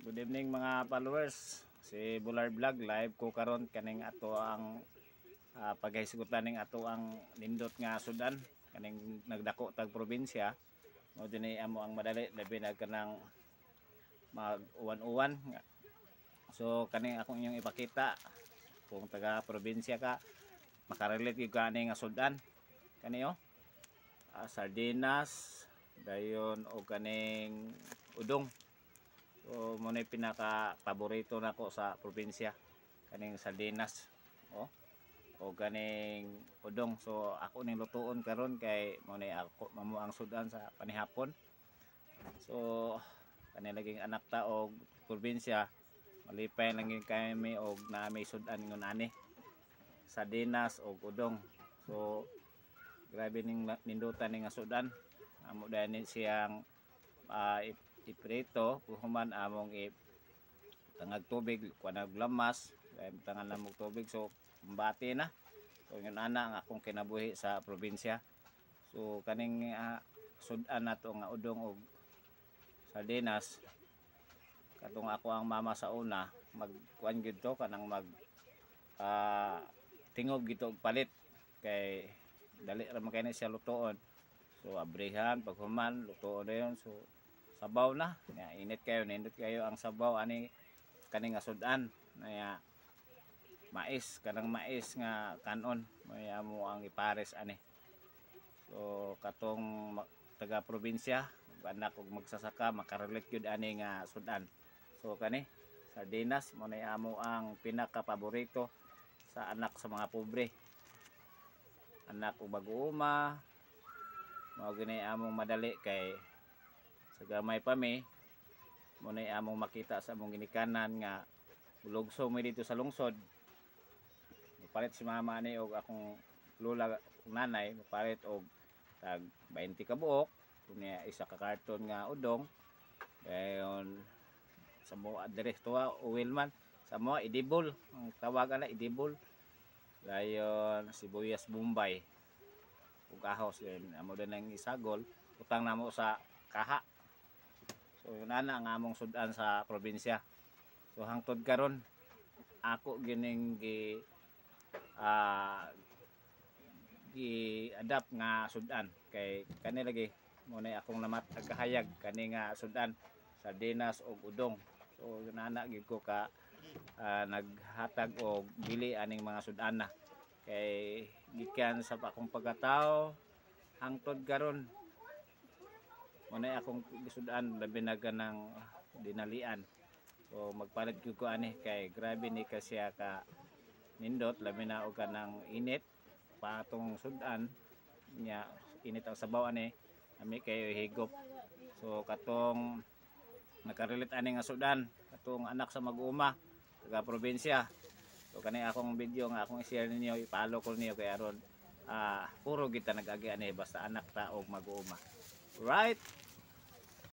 Good evening mga followers. Si Bular Vlog live ko karon kaning ato ang paghisgutan ning ato ang nindot nga sudan kaning nagdako tag probinsya. Mo dinhi amo ang madali labi na kanang mag-uwan-uwan. So kaning akong inyong ipakita kung taga probinsya ka makarelate gyud ka nga sudan. Kani sardinas dayon o kaning udong. So mo na pinaka paborito nako sa probinsya kaning sardinas o kaning udong. So ako ning lutuon karon kay mo na ako mamo ang sudan sa panihapon. So kani laging anak ta og probinsya malipay lang gyud kami og na may sudan ngon ani sardinas og udong. So grabe ning nindutan ning sudan amo dani siyang iprito human among tangag tubig kuanag lamas tangan na mong tubig so kumbati na. So yun ana ang akong kinabuhi sa probinsya. So kaning sudan nato nga udong og sardinas katong ako ang mama sa una magkuan gyud to kanang mag tingog gito og palit kay dali ra man kay siya lutoon. So abrihan paghuman lutoon na yun. So sabaw na init kayo nindot kayo ang sabaw ani kaning sudan na mais kanang mais nga kanon may amo ang ipares ani. So katong taga probinsya anak og magsasaka makarelate gyud ani nga sudan. So kani sardinas mo na amo ang pinaka paborito sa anak sa mga pobre, anak og mag-uuma mao gani among madali kay sa gamay pa mi mo na among makita sa among ginikanan nga bulugso mi dito sa lungsod. Mupalit si mama ni og akong lola nanay mupalit og tag 20 ka buok kunya isa ka karton nga udong dayon sa mo address tuwa uwil man sa mo idibol ang tawagan na idibol dayon sibuyas bombay ug ahos din amo din ang isagol utang namo sa kaha. So yun ana ang among sudan sa probinsya. So hangtod karon ako gining gi-adapt nga sudan kay kani lagi mo na akong namatag kahayag kani nga sudan sardinas og udong. So yun ana gid ko ka naghatag og dili aning mga sudana kay gikan sa akong pagkatao hangtod karon mo na akong gisudan labi na ganang dinalian. So magpalit gyud ko ani kay grabe ni kasya ka nindot labi na og kanang init patong sudan nya init ang sabaw ani ami kay higop. So katong nakarelate ani nga sudan katong anak sa mag-uuma taga probinsya. So kani akong video nga akong i-share ninyo ipalo ko niyo kay aron puro kita nag-agi ani basta anak ta og mag-uuma. Right?